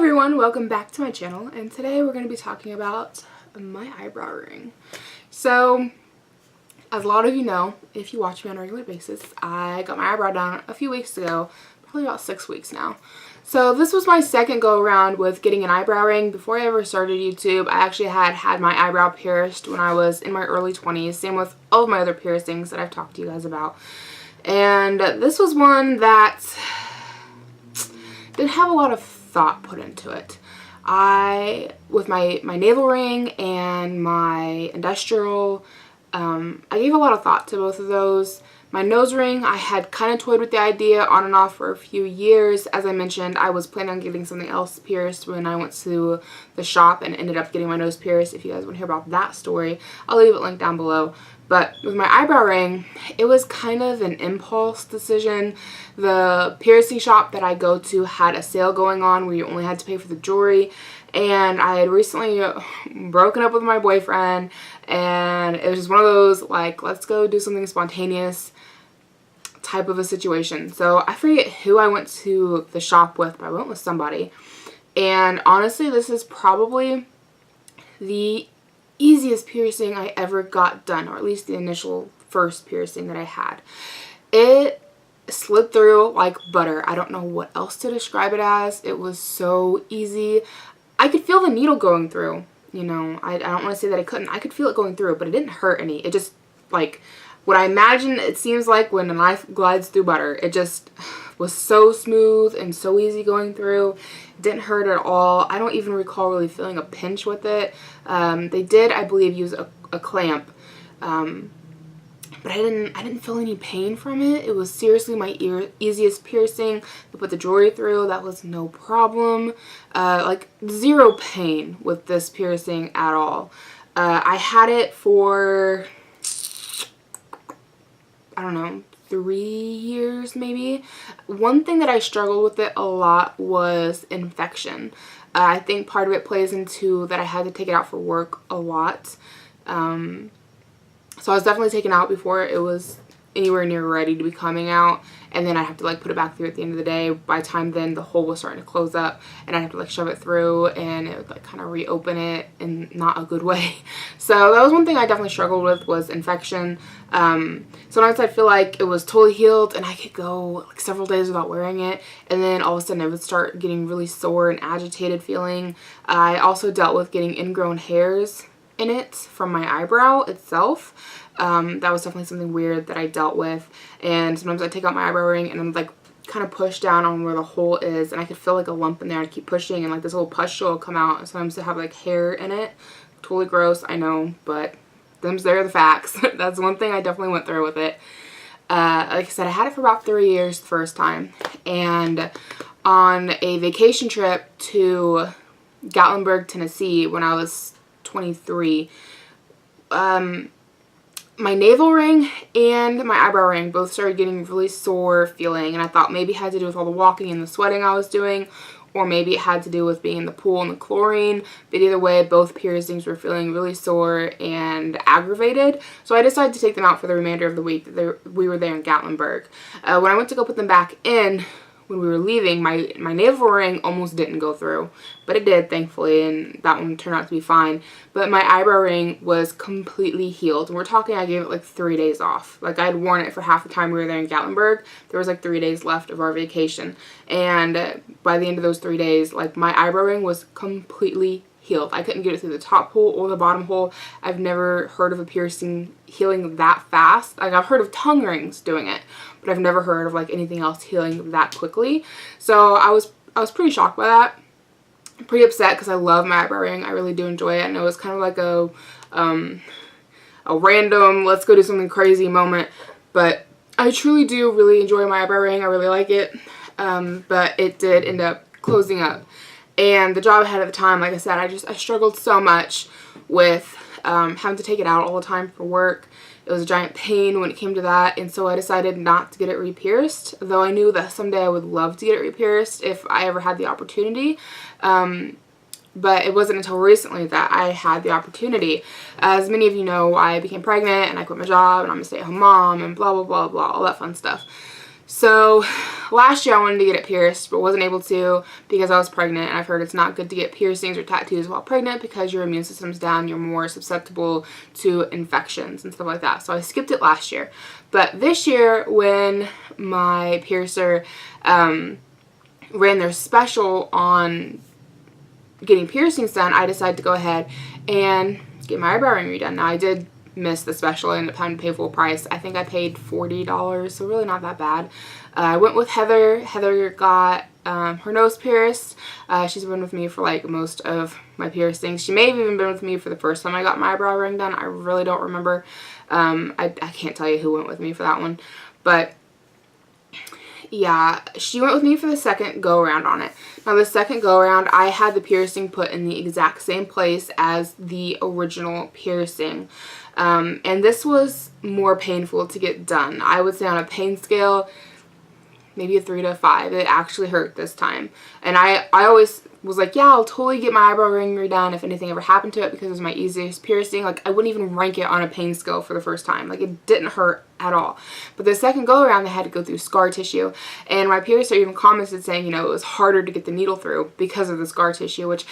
everyone, welcome back to my channel, and today we're going to be talking about my eyebrow ring. So, as a lot of you know, if you watch me on a regular basis, I got my eyebrow done a few weeks ago, probably about 6 weeks now. So this was my second go around with getting an eyebrow ring. Before I ever started YouTube, I actually had my eyebrow pierced when I was in my early 20s, same with all of my other piercings that I've talked to you guys about. And this was one that didn't have a lot of thought put into it. With my navel ring and my industrial, I gave a lot of thought to both of those. My nose ring, I had kind of toyed with the idea on and off for a few years. As I mentioned, I was planning on getting something else pierced when I went to the shop and ended up getting my nose pierced. If you guys want to hear about that story, I'll leave it linked down below. But with my eyebrow ring, it was kind of an impulse decision. The piercing shop that I go to had a sale going on where you only had to pay for the jewelry. And I had recently broken up with my boyfriend, and it was just one of those, like, let's go do something spontaneous type of a situation. So I forget who I went to the shop with, but I went with somebody. And honestly, this is probably the easiest piercing I ever got done, or at least the initial first piercing that I had. It slid through like butter. I don't know what else to describe it as. It was so easy. I could feel the needle going through, you know. I don't want to say that I couldn't. I could feel it going through, but it didn't hurt any. It just, like, what I imagine it seems like when a knife glides through butter. It just was so smooth and so easy going through. It didn't hurt at all. I don't even recall really feeling a pinch with it. They did, I believe, use a clamp. But I didn't feel any pain from it. It was seriously my easiest piercing to put the jewelry through. That was no problem. Like, zero pain with this piercing at all. I had it for, I don't know, 3 years maybe. One thing that I struggled with it a lot was infection. I think part of it plays into that I had to take it out for work a lot. So I was definitely taken out before it was anywhere near ready to be coming out, and then I'd have to like put it back through at the end of the day. By the time then, the hole was starting to close up, and I'd have to like shove it through, and it would like kind of reopen it in not a good way. So that was one thing I definitely struggled with, was infection. Sometimes I'd feel like it was totally healed and I could go like several days without wearing it, and then all of a sudden it would start getting really sore and agitated feeling. I also dealt with getting ingrown hairs in it from my eyebrow itself. That was definitely something weird that I dealt with, and sometimes I'd take out my eyebrow ring and I'm like kind of push down on where the hole is, and I could feel like a lump in there. I'd keep pushing and like this little pustule would come out, and sometimes it have like hair in it. Totally gross, I know, but they're the facts. That's one thing I definitely went through with it. Like I said, I had it for about 3 years the first time, and on a vacation trip to Gatlinburg, Tennessee when I was 23, my navel ring and my eyebrow ring both started getting really sore feeling, and I thought maybe it had to do with all the walking and the sweating I was doing, or maybe it had to do with being in the pool and the chlorine. But either way, both piercings were feeling really sore and aggravated, so I decided to take them out for the remainder of the week that we were there in Gatlinburg. When I went to go put them back in, when we were leaving, my navel ring almost didn't go through, but it did, thankfully, and that one turned out to be fine. But my eyebrow ring was completely healed, and we're talking I gave it like 3 days off. Like, I had worn it for half the time we were there in Gatlinburg. There was like 3 days left of our vacation, and by the end of those 3 days, like, my eyebrow ring was completely healed. I couldn't get it through the top hole or the bottom hole. I've never heard of a piercing healing that fast. Like, I've heard of tongue rings doing it, but I've never heard of like anything else healing that quickly. So I was pretty shocked by that. I'm pretty upset because I love my eyebrow ring. I really do enjoy it, and it was kind of like a random let's go do something crazy moment. But I truly do really enjoy my eyebrow ring. I really like it. But it did end up closing up. And the job I had at the time, like I said, I struggled so much with having to take it out all the time for work. It was a giant pain when it came to that, and so I decided not to get it re-pierced, though I knew that someday I would love to get it re-pierced if I ever had the opportunity. But it wasn't until recently that I had the opportunity. As many of you know, I became pregnant and I quit my job and I'm a stay-at-home mom and blah, blah, blah, blah, all that fun stuff. So last year I wanted to get it pierced, but wasn't able to because I was pregnant, and I've heard it's not good to get piercings or tattoos while pregnant because your immune system's down, you're more susceptible to infections and stuff like that. So I skipped it last year. But this year, when my piercer ran their special on getting piercings done, I decided to go ahead and get my eyebrow ring redone. Now, I did miss the special. I ended up having to pay full price. I think I paid $40, so really not that bad. I went with Heather. Heather got her nose pierced. She's been with me for like most of my piercings. She may have even been with me for the first time I got my eyebrow ring done. I really don't remember. I can't tell you who went with me for that one, but yeah, she went with me for the second go around on it. Now, the second go around, I had the piercing put in the exact same place as the original piercing. And this was more painful to get done. I would say on a pain scale, maybe a 3 to a 5. It actually hurt this time. And I always was like, yeah, I'll totally get my eyebrow ring redone if anything ever happened to it because it was my easiest piercing. Like, I wouldn't even rank it on a pain scale for the first time. Like, it didn't hurt at all. But the second go around, they had to go through scar tissue. And my piercer even commented saying, you know, it was harder to get the needle through because of the scar tissue, which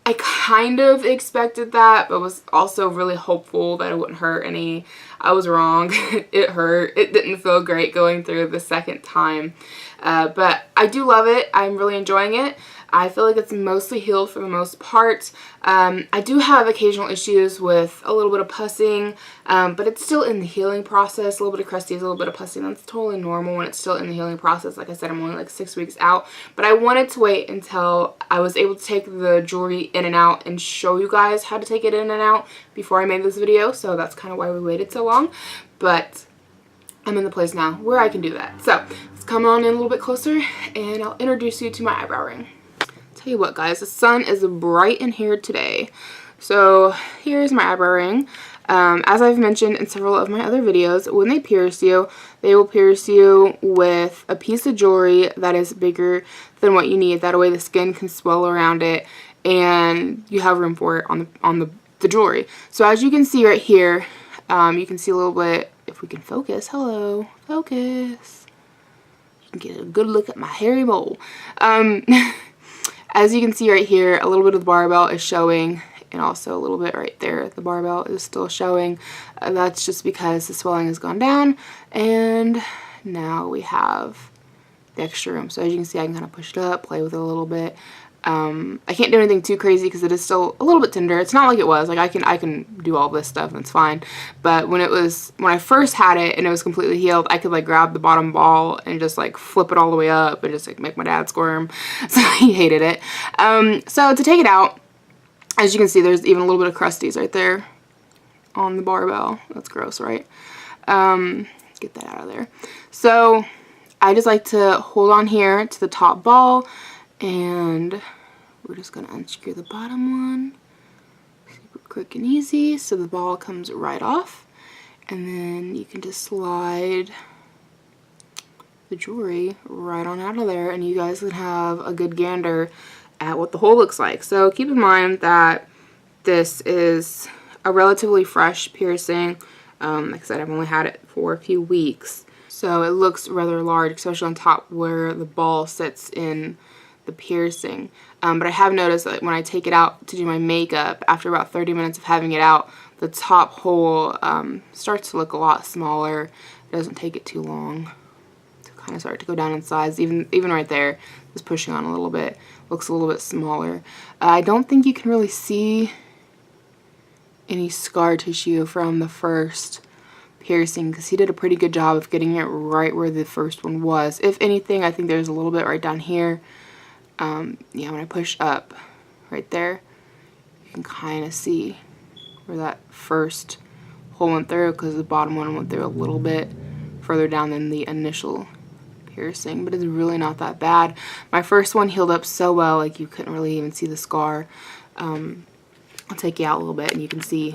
I kind of expected that, but was also really hopeful that it wouldn't hurt any. I was wrong. It hurt. It didn't feel great going through the second time. But I do love it. I'm really enjoying it. I feel like it's mostly healed for the most part. I do have occasional issues with a little bit of pussing, but it's still in the healing process. A little bit of crusties, a little bit of pussing. That's totally normal when it's still in the healing process. Like I said, I'm only like 6 weeks out, but I wanted to wait until I was able to take the jewelry in and out and show you guys how to take it in and out before I made this video. So that's kind of why we waited so long, but I'm in the place now where I can do that. So let's come on in a little bit closer and I'll introduce you to my eyebrow ring. Tell you what, guys, the sun is bright in here today. So here's my eyebrow ring. As I've mentioned in several of my other videos, when they pierce you, they will pierce you with a piece of jewelry that is bigger than what you need. That way the skin can swell around it and you have room for it on the jewelry. So as you can see right here, you can see a little bit, if we can focus, hello, focus. You can get a good look at my hairy mole. As you can see right here, a little bit of the barbell is showing, and also a little bit right there, the barbell is still showing. That's just because the swelling has gone down, and now we have the extra room. So as you can see, I can kind of push it up, play with it a little bit. I can't do anything too crazy because it is still a little bit tender. It's not like it was. Like I can do all this stuff and it's fine. But when I first had it and it was completely healed, I could like grab the bottom ball and just like flip it all the way up and just like make my dad squirm. So he hated it. So to take it out, as you can see, there's even a little bit of crusties right there on the barbell. That's gross, right? Get that out of there. So I just like to hold on here to the top ball, and we're just going to unscrew the bottom one super quick and easy so the ball comes right off, and then you can just slide the jewelry right on out of there and you guys can have a good gander at what the hole looks like. So keep in mind that this is a relatively fresh piercing. Like I said, I've only had it for a few weeks, so it looks rather large, especially on top where the ball sits in the piercing. But I have noticed that when I take it out to do my makeup, after about 30 minutes of having it out, the top hole starts to look a lot smaller. It doesn't take it too long to kind of start to go down in size. Even right there, just pushing on a little bit, looks a little bit smaller. I don't think you can really see any scar tissue from the first piercing because he did a pretty good job of getting it right where the first one was. If anything, I think there's a little bit right down here. Yeah, when I push up right there, you can kind of see where that first hole went through because the bottom one went through a little bit further down than the initial piercing, but it's really not that bad. My first one healed up so well, like you couldn't really even see the scar. I'll take you out a little bit and you can see.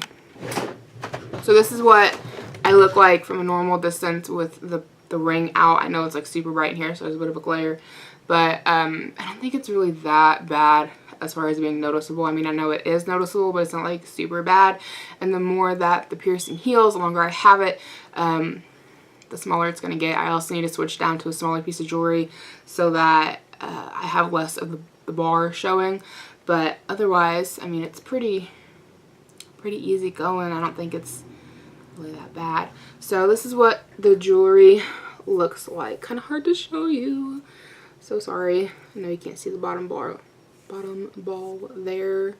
So this is what I look like from a normal distance with the ring out. I know it's like super bright in here, so there's a bit of a glare. But I don't think it's really that bad as far as being noticeable. I mean, I know it is noticeable, but it's not like super bad. And the more that the piercing heals, the longer I have it, the smaller it's going to get. I also need to switch down to a smaller piece of jewelry so that I have less of the bar showing. But otherwise, I mean, it's pretty easy going. I don't think it's really that bad. So this is what the jewelry looks like. Kind of hard to show you. So sorry. I know you can't see the bottom ball there.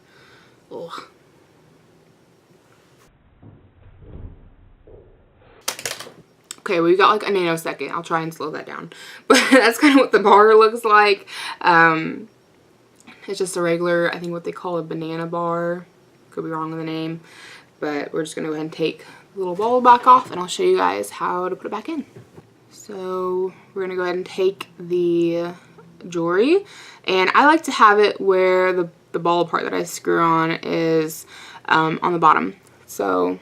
Ugh. Okay, we got like a nanosecond. I'll try and slow that down. But that's kind of what the bar looks like. It's just a regular, I think what they call a banana bar. Could be wrong with the name. But we're just going to go ahead and take the little ball back off, and I'll show you guys how to put it back in. So we're going to go ahead and take the jewelry. And I like to have it where the ball part that I screw on is on the bottom. So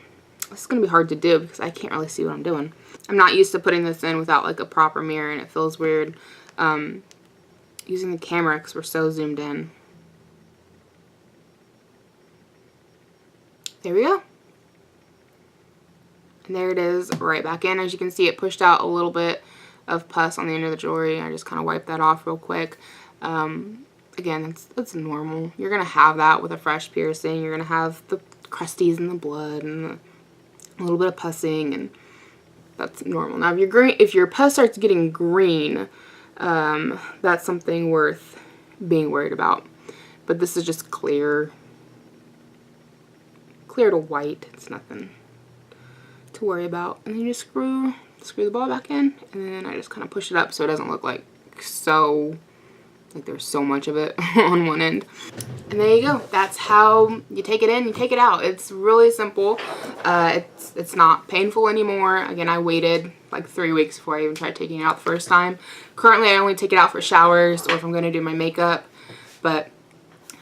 this is going to be hard to do because I can't really see what I'm doing. I'm not used to putting this in without like a proper mirror, and it feels weird using the camera because we're so zoomed in. There we go. And there it is right back in. As you can see, it pushed out a little bit of pus on the end of the jewelry. I just kind of wiped that off real quick. Again, that's normal. You're going to have that with a fresh piercing. You're going to have the crusties and the blood and a little bit of pussing, and that's normal. Now, if your pus starts getting green, that's something worth being worried about. But this is just clear to white. It's nothing to worry about. And then you just screw the ball back in, and then I just kind of push it up so it doesn't look like there's so much of it on one end. And there you go. That's how you take it in, you take it out. It's really simple. It's not painful anymore. Again, I waited like 3 weeks before I even tried taking it out the first time. Currently, I only take it out for showers or if I'm going to do my makeup. But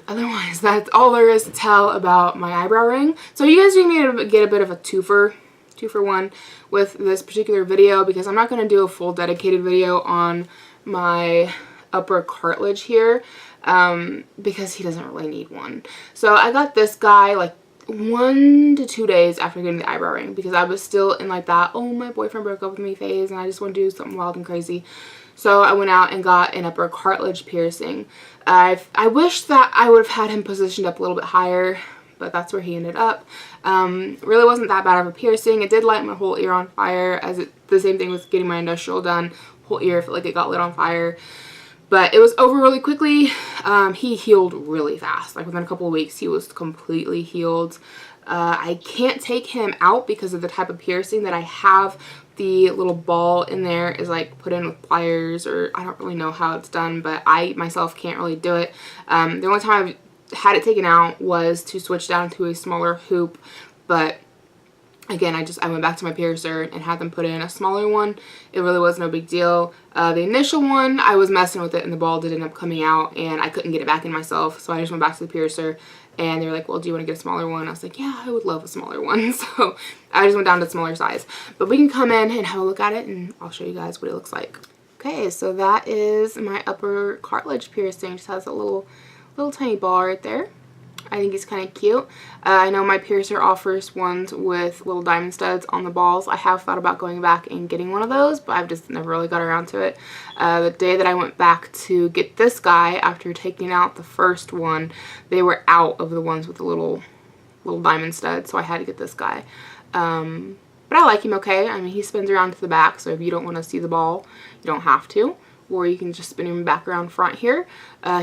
otherwise, that's all there is to tell about my eyebrow ring. So you guys are going to get a bit of a two for one with this particular video, because I'm not going to do a full dedicated video on my upper cartilage here because he doesn't really need one. So I got this guy like 1 to 2 days after getting the eyebrow ring, because I was still in like that, oh, my boyfriend broke up with me phase and I just want to do something wild and crazy. So I went out and got an upper cartilage piercing. I wish that I would have had him positioned up a little bit higher, but that's where he ended up. Really wasn't that bad of a piercing. It did light my whole ear on fire, the same thing with getting my industrial done. Whole ear felt like it got lit on fire. But it was over really quickly. He healed really fast. Like within a couple of weeks, he was completely healed. I can't take him out because of the type of piercing that I have. The little ball in there is like put in with pliers, or I don't really know how it's done, but I myself can't really do it. The only time I've had it taken out was to switch down to a smaller hoop, but again, I went back to my piercer and had them put in a smaller one. It really was no big deal. The initial one, I was messing with it and the ball did end up coming out and I couldn't get it back in myself. So I just went back to the piercer and they were like, well, do you want to get a smaller one? I was like, yeah, I would love a smaller one. So I just went down to the smaller size. But we can come in and have a look at it and I'll show you guys what it looks like. Okay, so that is my upper cartilage piercing. It just has a little tiny ball right there. I think it's kind of cute. I know my piercer offers ones with little diamond studs on the balls. I have thought about going back and getting one of those, but I've just never really got around to it. The day that I went back to get this guy after taking out the first one, they were out of the ones with the little diamond studs, so I had to get this guy. But I like him okay. I mean, he spins around to the back, so if you don't want to see the ball, you don't have to. Or you can just spin him back around front here.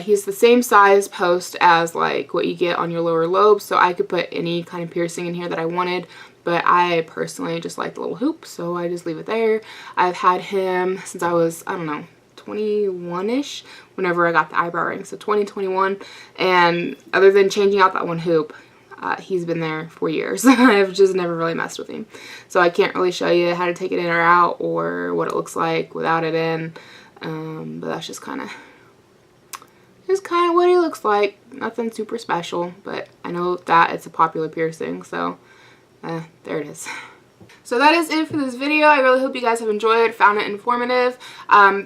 He's the same size post as like what you get on your lower lobe, so I could put any kind of piercing in here that I wanted, but I personally just like the little hoop, so I just leave it there. I've had him since I was, I don't know, 21-ish whenever I got the eyebrow ring, so 2021, and other than changing out that one hoop, he's been there for years. I've just never really messed with him, so I can't really show you how to take it in or out or what it looks like without it in. But that's just kind of what he looks like. Nothing super special, but I know that it's a popular piercing, so there it is. So that is it for this video. I really hope you guys have enjoyed, found it informative.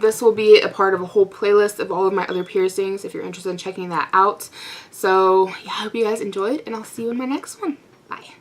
This will be a part of a whole playlist of all of my other piercings if you're interested in checking that out. So yeah, I hope you guys enjoyed, and I'll see you in my next one. Bye.